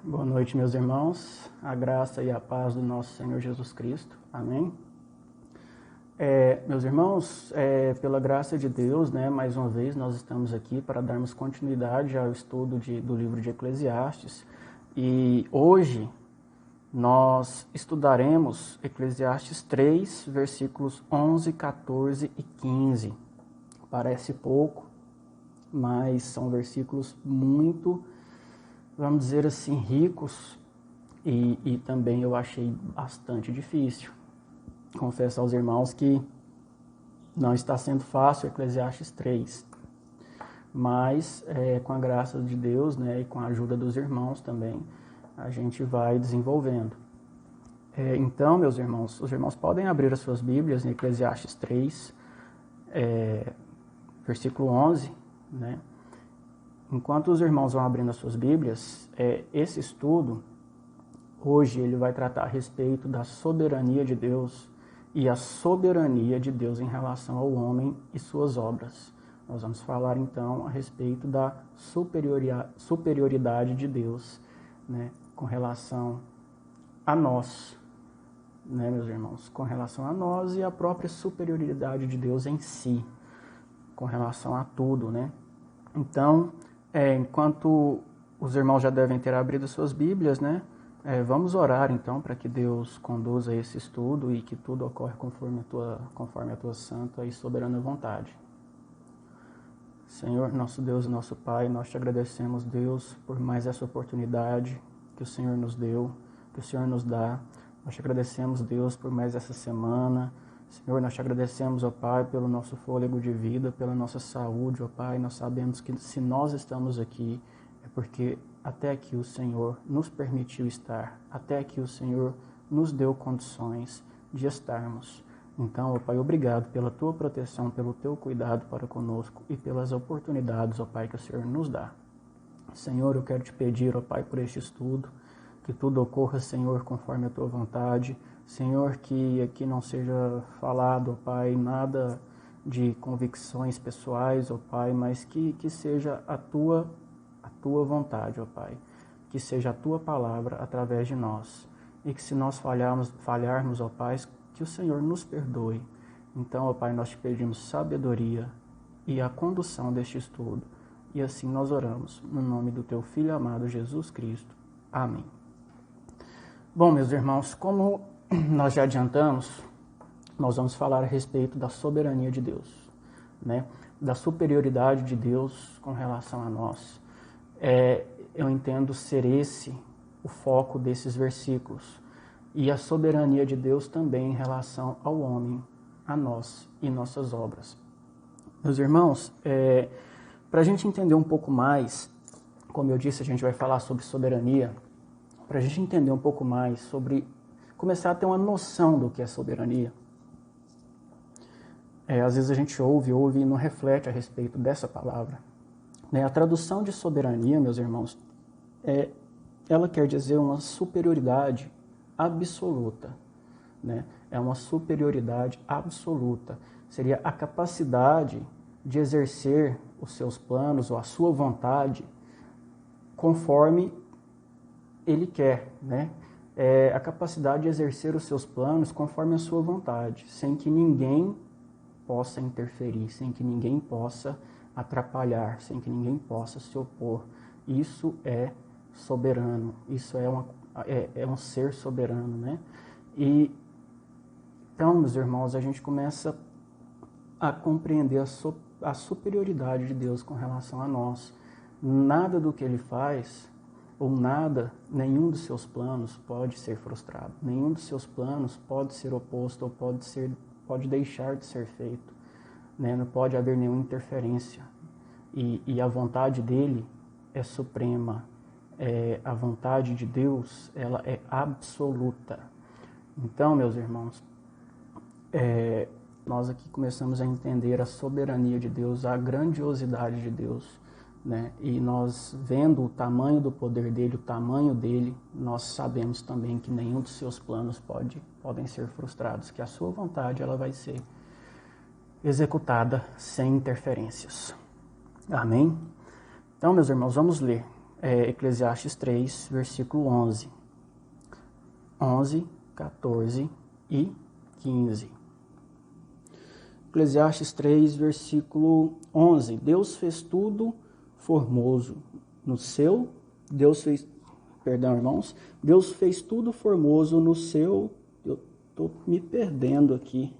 Boa noite, meus irmãos. A graça e a paz do nosso Senhor Jesus Cristo. Amém. Meus irmãos, pela graça de Deus, mais uma vez nós estamos aqui para darmos continuidade ao estudo do livro de Eclesiastes. E hoje nós estudaremos Eclesiastes 3, versículos 11, 14 e 15. Parece pouco, mas são versículos muito, vamos dizer assim, ricos e também eu achei bastante difícil. Confesso aos irmãos que não está sendo fácil Eclesiastes 3, mas com a graça de Deus, e com a ajuda dos irmãos também, a gente vai desenvolvendo. Então, meus irmãos, os irmãos podem abrir as suas Bíblias em Eclesiastes 3, versículo 11, Enquanto os irmãos vão abrindo as suas Bíblias, esse estudo, hoje, ele vai tratar a respeito da soberania de Deus e a soberania de Deus em relação ao homem e suas obras. Nós vamos falar, então, a respeito da superioridade de Deus, com relação a nós, meus irmãos, com relação a nós e a própria superioridade de Deus em si, com relação a tudo, Então, enquanto os irmãos já devem ter abrido suas Bíblias, vamos orar então para que Deus conduza esse estudo e que tudo ocorra conforme a tua santa e soberana vontade. Senhor, nosso Deus e nosso Pai, nós te agradecemos, Deus, por mais essa oportunidade que o Senhor nos deu, que o Senhor nos dá. Nós te agradecemos, Deus, por mais essa semana. Senhor, nós te agradecemos, ó Pai, pelo nosso fôlego de vida, pela nossa saúde, ó Pai. Nós sabemos que se nós estamos aqui, é porque até aqui o Senhor nos permitiu estar, até aqui o Senhor nos deu condições de estarmos. Então, ó Pai, obrigado pela tua proteção, pelo teu cuidado para conosco e pelas oportunidades, ó Pai, que o Senhor nos dá. Senhor, eu quero te pedir, ó Pai, por este estudo, que tudo ocorra, Senhor, conforme a tua vontade. Senhor, que aqui não seja falado, ó Pai, nada de convicções pessoais, ó Pai, mas que seja a tua vontade, ó Pai. Que seja a tua palavra através de nós. E que se nós falharmos, ó Pai, que o Senhor nos perdoe. Então, ó Pai, nós te pedimos sabedoria e a condução deste estudo. E assim nós oramos, no nome do teu Filho amado Jesus Cristo. Amém. Bom, meus irmãos, como nós já adiantamos, nós vamos falar a respeito da soberania de Deus, da superioridade de Deus com relação a nós. Eu entendo ser esse o foco desses versículos. E a soberania de Deus também em relação ao homem, a nós e nossas obras. Meus irmãos, para a gente entender um pouco mais, como eu disse, a gente vai falar sobre soberania, para a gente entender um pouco mais sobre, começar a ter uma noção do que é soberania. Às vezes a gente ouve e não reflete a respeito dessa palavra. A tradução de soberania, meus irmãos, ela quer dizer uma superioridade absoluta. É uma superioridade absoluta. Seria a capacidade de exercer os seus planos ou a sua vontade conforme ele quer, a capacidade de exercer os seus planos conforme a sua vontade, sem que ninguém possa interferir, sem que ninguém possa atrapalhar, sem que ninguém possa se opor. Isso é soberano, isso é um ser soberano, E então, meus irmãos, a gente começa a compreender a superioridade de Deus com relação a nós. Nada do que ele faz, ou nenhum dos seus planos pode ser frustrado. Nenhum dos seus planos pode ser oposto ou pode deixar de ser feito. Não pode haver nenhuma interferência. E a vontade dele é suprema. A vontade de Deus, ela é absoluta. Então, meus irmãos, nós aqui começamos a entender a soberania de Deus, a grandiosidade de Deus, E nós, vendo o tamanho do poder dele, o tamanho dele, nós sabemos também que nenhum dos seus planos podem ser frustrados, que a sua vontade ela vai ser executada sem interferências. Amém? Então, meus irmãos, vamos ler Eclesiastes 3, versículo 11. 11, 14 e 15. Eclesiastes 3, versículo 11. Deus fez tudo formoso no seu... Deus fez tudo formoso no seu... Eu estou me perdendo aqui.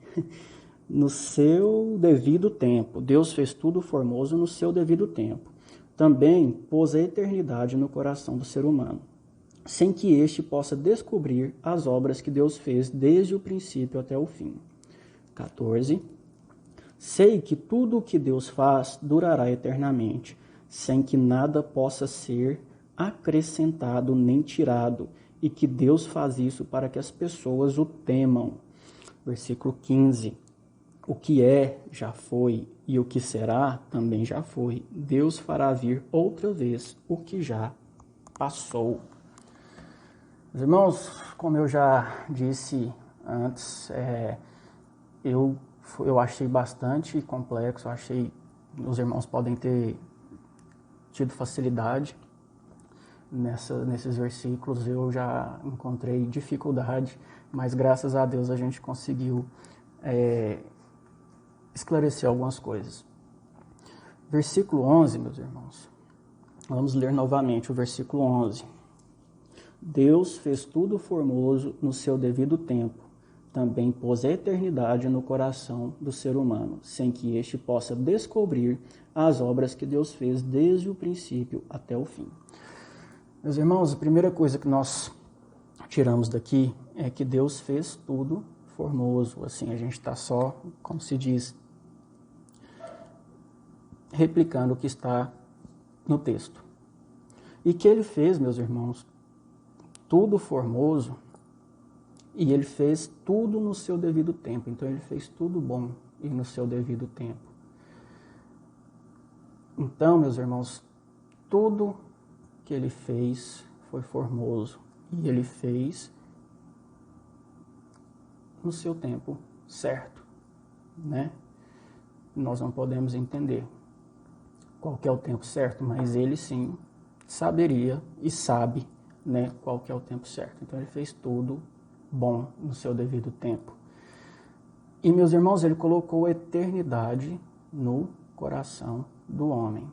No seu devido tempo. Deus fez tudo formoso no seu devido tempo. Também pôs a eternidade no coração do ser humano, sem que este possa descobrir as obras que Deus fez desde o princípio até o fim. 14. Sei que tudo o que Deus faz durará eternamente, sem que nada possa ser acrescentado nem tirado, e que Deus faz isso para que as pessoas o temam. Versículo 15. O que é, já foi, e o que será, também já foi. Deus fará vir outra vez o que já passou. Meus irmãos, como eu já disse antes, eu achei bastante complexo, os irmãos podem ter tido facilidade nesses versículos, eu já encontrei dificuldade, mas graças a Deus a gente conseguiu esclarecer algumas coisas. Versículo 11, meus irmãos, vamos ler novamente o versículo 11. Deus fez tudo formoso no seu devido tempo, também pôs a eternidade no coração do ser humano, sem que este possa descobrir as obras que Deus fez desde o princípio até o fim. Meus irmãos, a primeira coisa que nós tiramos daqui é que Deus fez tudo formoso. Assim, a gente está só, como se diz, replicando o que está no texto. E que ele fez, meus irmãos, tudo formoso, e ele fez tudo no seu devido tempo. Então ele fez tudo bom e no seu devido tempo. Então, meus irmãos, tudo que ele fez foi formoso, e ele fez no seu tempo certo, né? Nós não podemos entender qual que é o tempo certo, mas ele sim saberia e sabe, né, qual que é o tempo certo. Então ele fez tudo bom no seu devido tempo. E, meus irmãos, ele colocou a eternidade no coração do homem.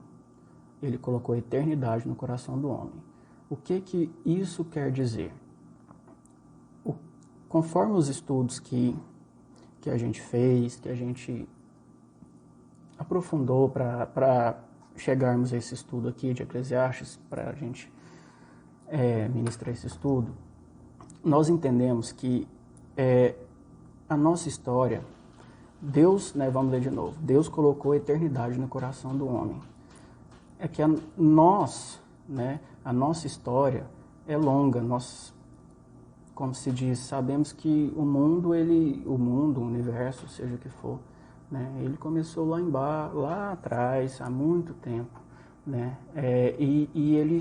Ele colocou a eternidade no coração do homem. O que isso quer dizer? Conforme os estudos que a gente fez, que a gente aprofundou para chegarmos a esse estudo aqui de Eclesiastes, para a gente ministrar esse estudo, nós entendemos que a nossa história, Deus, né, vamos ler de novo, Deus colocou a eternidade no coração do homem. É que a nossa história é longa. Nós, como se diz, sabemos que o mundo, o universo, seja o que for, né, ele começou lá atrás, há muito tempo, né, e ele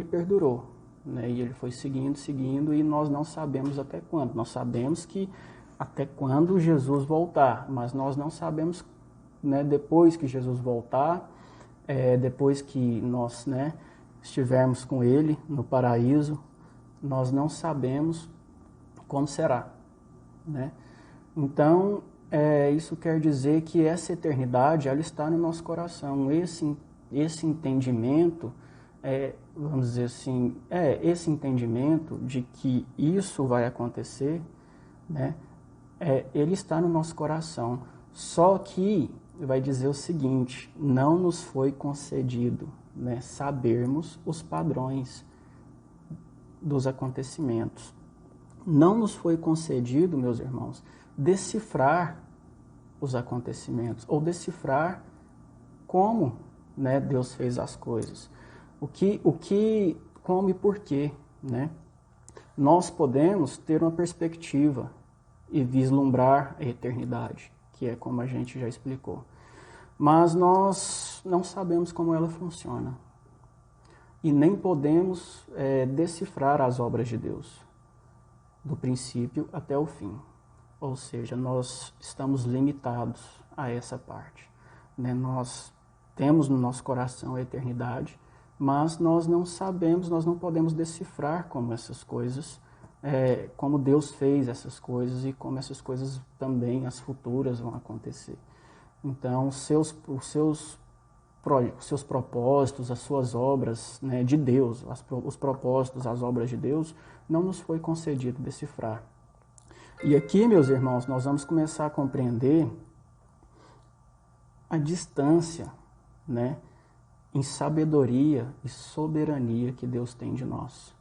perdurou, né, e ele foi seguindo, e nós não sabemos até quando. Nós sabemos que até quando Jesus voltar, mas nós não sabemos, né, depois que Jesus voltar, depois que nós, né, estivermos com ele no paraíso, nós não sabemos como será, né? Então, isso quer dizer que essa eternidade, ela está no nosso coração. Esse entendimento, vamos dizer assim, esse entendimento de que isso vai acontecer, né, ele está no nosso coração. Só que vai dizer o seguinte: não nos foi concedido, né, sabermos os padrões dos acontecimentos. Não nos foi concedido, meus irmãos, decifrar os acontecimentos, ou decifrar como, né, Deus fez as coisas. Como e por quê, né? Nós podemos ter uma perspectiva e vislumbrar a eternidade, que é como a gente já explicou. Mas nós não sabemos como ela funciona. E nem podemos decifrar as obras de Deus, do princípio até o fim. Ou seja, nós estamos limitados a essa parte, né? Nós temos no nosso coração a eternidade, mas nós não sabemos, nós não podemos decifrar como essas coisas, como Deus fez essas coisas e como essas coisas também, as futuras, vão acontecer. Então, os seus propósitos, as suas obras, né, de Deus, os propósitos, as obras de Deus, não nos foi concedido decifrar. E aqui, meus irmãos, nós vamos começar a compreender a distância, né, em sabedoria e soberania que Deus tem de nós.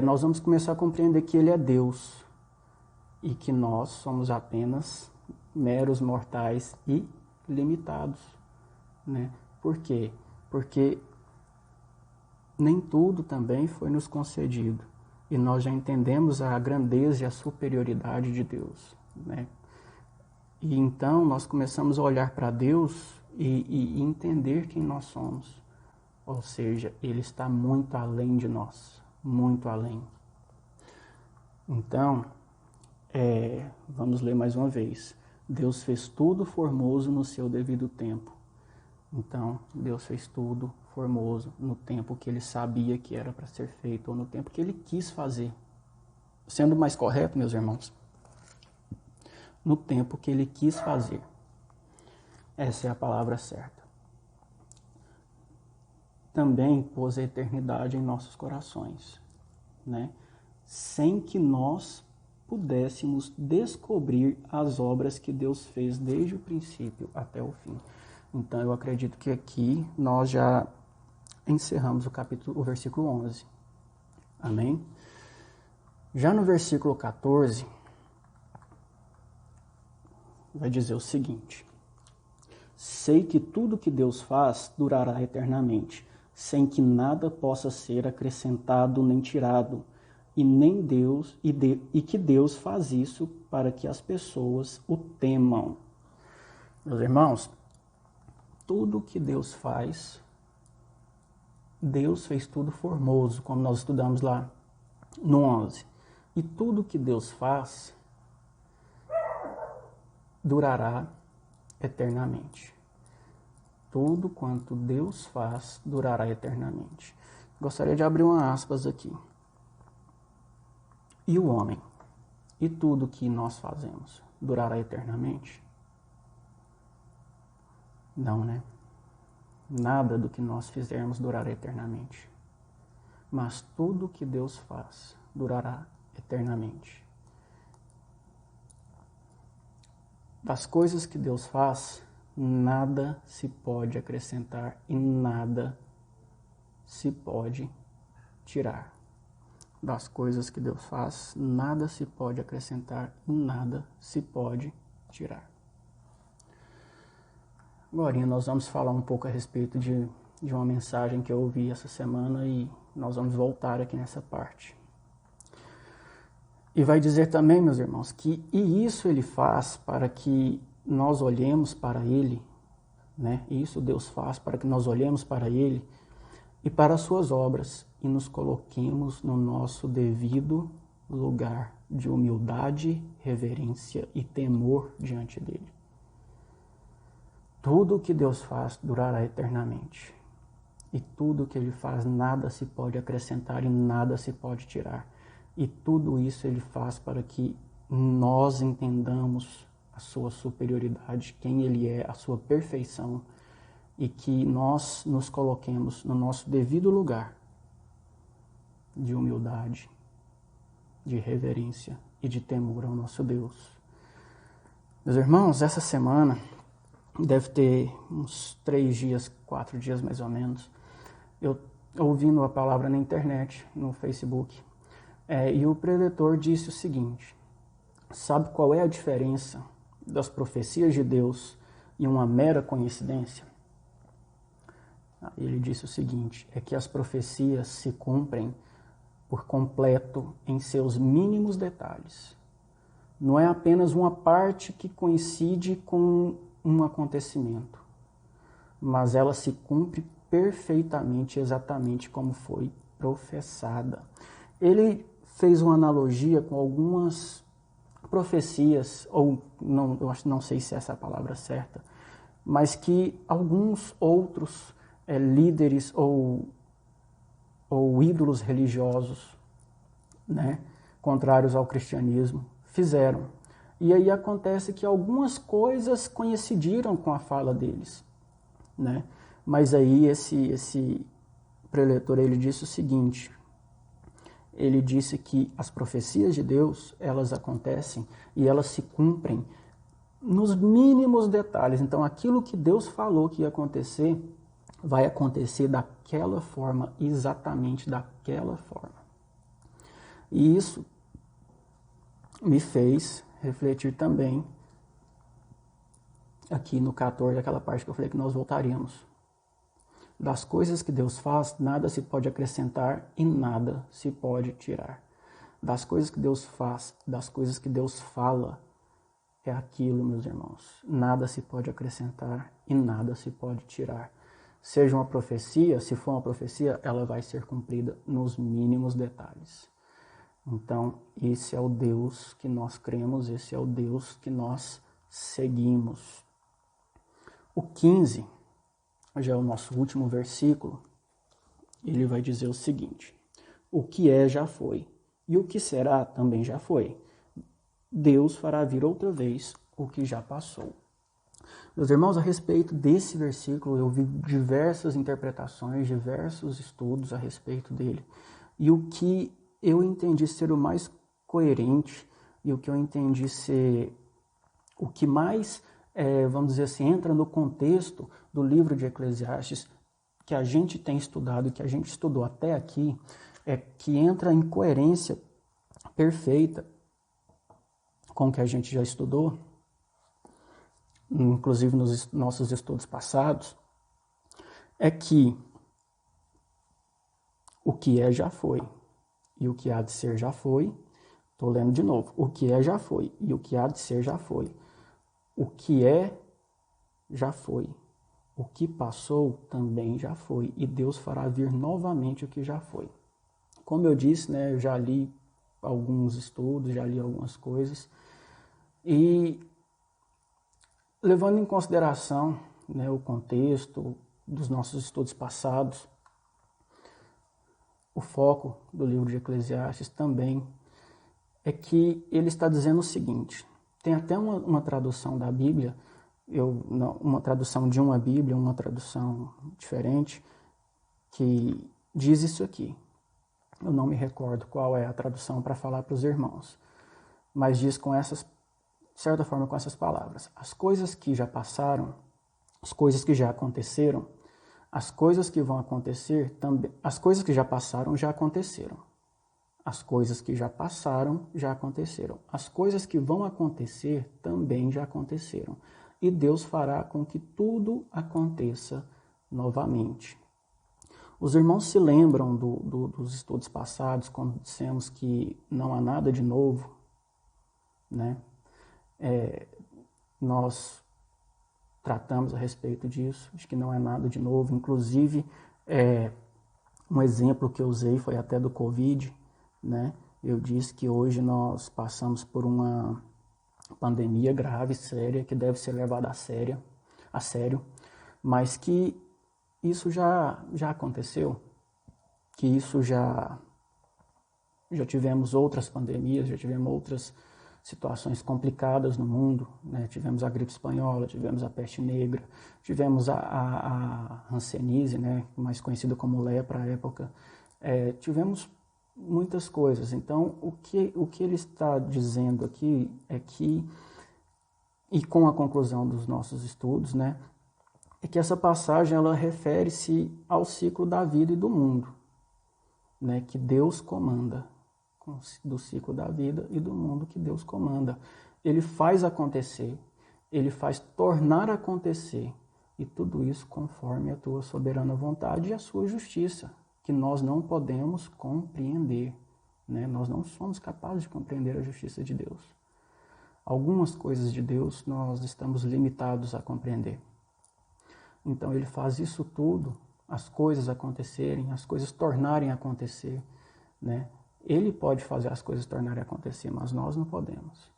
Nós vamos começar a compreender que Ele é Deus e que nós somos apenas meros mortais e limitados, né? Por quê? Porque nem tudo também foi nos concedido e nós já entendemos a grandeza e a superioridade de Deus, né? E então nós começamos a olhar para Deus e entender quem nós somos. Ou seja, Ele está muito além de nós, muito além. Então, vamos ler mais uma vez. Deus fez tudo formoso no seu devido tempo. Então, Deus fez tudo formoso no tempo que Ele sabia que era para ser feito, ou no tempo que Ele quis fazer. Sendo mais correto, meus irmãos, no tempo que Ele quis fazer. Essa é a palavra certa. Também pôs a eternidade em nossos corações, né? Sem que nós pudéssemos descobrir as obras que Deus fez desde o princípio até o fim. Então, eu acredito que aqui nós já encerramos o versículo 11. Amém? Já no versículo 14, vai dizer o seguinte: sei que tudo que Deus faz durará eternamente, sem que nada possa ser acrescentado nem tirado, e que Deus faz isso para que as pessoas o temam. Meus irmãos, tudo que Deus faz, Deus fez tudo formoso, como nós estudamos lá no 11. E tudo que Deus faz durará eternamente. Tudo quanto Deus faz durará eternamente. Gostaria de abrir uma aspas aqui. E o homem? E tudo que nós fazemos durará eternamente? Não, né? Nada do que nós fizermos durará eternamente. Mas tudo que Deus faz durará eternamente. Das coisas que Deus faz, nada se pode acrescentar e nada se pode tirar. Das coisas que Deus faz, nada se pode acrescentar e nada se pode tirar. Agora nós vamos falar um pouco a respeito de uma mensagem que eu ouvi essa semana e nós vamos voltar aqui nessa parte. E vai dizer também, meus irmãos, que isso Ele faz para que nós olhemos para Ele, né? Isso Deus faz para que nós olhemos para Ele e para as suas obras e nos coloquemos no nosso devido lugar de humildade, reverência e temor diante dele. Tudo o que Deus faz durará eternamente. E tudo o que Ele faz, nada se pode acrescentar e nada se pode tirar. E tudo isso Ele faz para que nós entendamos a sua superioridade, quem Ele é, a sua perfeição, e que nós nos coloquemos no nosso devido lugar de humildade, de reverência e de temor ao nosso Deus. Meus irmãos, essa semana, deve ter uns 3 dias, 4 dias mais ou menos, eu ouvindo a palavra na internet, no Facebook, e o preletor disse o seguinte: sabe qual é a diferença das profecias de Deus e uma mera coincidência? Ele disse o seguinte: é que as profecias se cumprem por completo em seus mínimos detalhes. Não é apenas uma parte que coincide com um acontecimento, mas ela se cumpre perfeitamente, exatamente como foi professada. Ele fez uma analogia com algumas profecias, ou não, não sei se essa é a palavra certa, mas que alguns outros líderes ou ídolos religiosos, né, contrários ao cristianismo, fizeram. E aí acontece que algumas coisas coincidiram com a fala deles, né? Mas aí esse preletor, ele disse o seguinte: ele disse que as profecias de Deus, elas acontecem e elas se cumprem nos mínimos detalhes. Então, aquilo que Deus falou que ia acontecer, vai acontecer daquela forma, exatamente daquela forma. E isso me fez refletir também aqui no 14, aquela parte que eu falei que nós voltaríamos. Das coisas que Deus faz, nada se pode acrescentar e nada se pode tirar. Das coisas que Deus faz, das coisas que Deus fala, é aquilo, meus irmãos. Nada se pode acrescentar e nada se pode tirar. Seja uma profecia, se for uma profecia, ela vai ser cumprida nos mínimos detalhes. Então, esse é o Deus que nós cremos, esse é o Deus que nós seguimos. O 15, já é o nosso último versículo, ele vai dizer o seguinte: o que é já foi, e o que será também já foi. Deus fará vir outra vez o que já passou. Meus irmãos, a respeito desse versículo, eu vi diversas interpretações, diversos estudos a respeito dele. E o que eu entendi ser o mais coerente, e o que eu entendi ser o que mais, vamos dizer assim, entra no contexto do livro de Eclesiastes, que a gente tem estudado, que a gente estudou até aqui, é que entra em coerência perfeita com o que a gente já estudou, inclusive nos nossos estudos passados, é que o que é já foi, e o que há de ser já foi. Estou lendo de novo. O que é já foi, e o que há de ser já foi. O que é já foi. O que passou também já foi, e Deus fará vir novamente o que já foi. Como eu disse, né, eu já li alguns estudos, já li algumas coisas, e levando em consideração, né, o contexto dos nossos estudos passados, o foco do livro de Eclesiastes também é que ele está dizendo o seguinte: tem até uma tradução da Bíblia, uma tradução de uma Bíblia, uma tradução diferente, que diz isso aqui. Eu não me recordo qual é a tradução para falar para os irmãos, mas diz com essas, de certa forma, com essas palavras: as coisas que já passaram, as coisas que já aconteceram, as coisas que vão acontecer também, as coisas que já passaram já aconteceram. As coisas que já passaram já aconteceram. As coisas que vão acontecer também já aconteceram. E Deus fará com que tudo aconteça novamente. Os irmãos se lembram dos estudos passados, quando dissemos que não há nada de novo, né? Nós tratamos a respeito disso, de que não é nada de novo. Inclusive, um exemplo que eu usei foi até do Covid, né? Eu disse que hoje nós passamos por uma pandemia grave, séria, que deve ser levada a sério, mas que isso já aconteceu, que isso já tivemos outras pandemias, já tivemos outras situações complicadas no mundo, né? Tivemos a gripe espanhola, tivemos a peste negra, tivemos a hanseníase, né? Mais conhecida como lepra à época, tivemos muitas coisas. Então, o que ele está dizendo aqui é que, e com a conclusão dos nossos estudos, né, é que essa passagem ela refere-se ao ciclo da vida e do mundo, né, que Deus comanda, do ciclo da vida e do mundo que Deus comanda. Ele faz acontecer, ele faz tornar acontecer, e tudo isso conforme a tua soberana vontade e a sua justiça, que nós não podemos compreender, né? Nós não somos capazes de compreender a justiça de Deus. Algumas coisas de Deus nós estamos limitados a compreender. Então ele faz isso tudo, as coisas acontecerem, as coisas tornarem a acontecer, né? Ele pode fazer as coisas tornarem a acontecer, mas nós não podemos,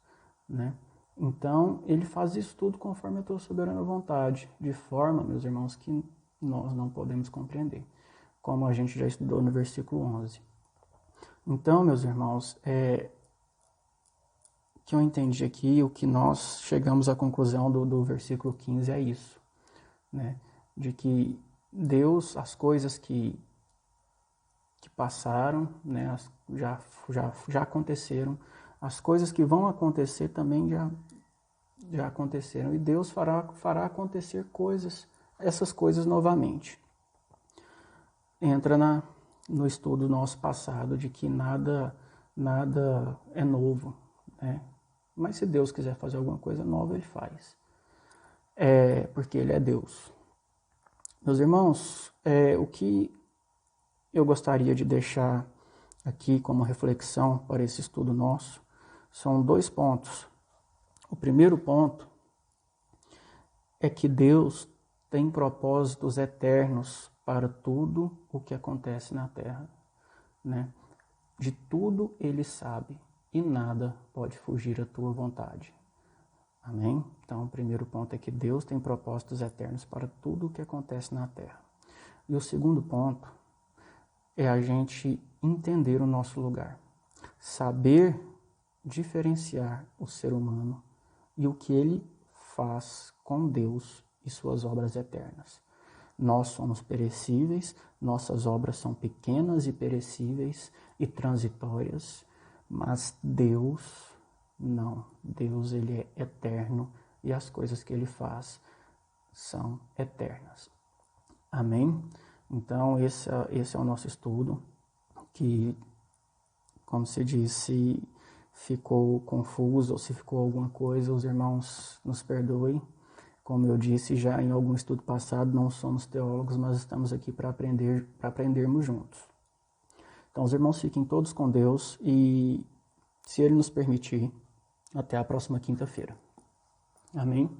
né? Então ele faz isso tudo conforme a tua soberana vontade, de forma, meus irmãos, que nós não podemos compreender, como a gente já estudou no versículo 11. Então, meus irmãos, que eu entendi aqui, o que nós chegamos à conclusão do versículo 15 é isso, né? De que Deus, as coisas que passaram, né, já aconteceram, as coisas que vão acontecer também já aconteceram, e Deus fará acontecer essas coisas novamente. Entra no estudo nosso passado de que nada é novo, né? Mas se Deus quiser fazer alguma coisa nova, Ele faz, porque Ele é Deus. Meus irmãos, o que eu gostaria de deixar aqui como reflexão para esse estudo nosso são 2 pontos. O primeiro ponto é que Deus tem propósitos eternos para tudo o que acontece na Terra, né? De tudo Ele sabe e nada pode fugir à tua vontade. Amém? Então, o primeiro ponto é que Deus tem propósitos eternos para tudo o que acontece na Terra. E o segundo ponto é a gente entender o nosso lugar, saber diferenciar o ser humano e o que ele faz com Deus e suas obras eternas. Nós somos perecíveis, nossas obras são pequenas e perecíveis e transitórias, mas Deus não. Deus, Ele é eterno e as coisas que Ele faz são eternas. Amém? Então, esse é o nosso estudo, que, como se disse, ficou confuso ou se ficou alguma coisa, os irmãos nos perdoem. Como eu disse já em algum estudo passado, não somos teólogos, mas estamos aqui para aprendermos juntos. Então, os irmãos fiquem todos com Deus e, se Ele nos permitir, até a próxima quinta-feira. Amém?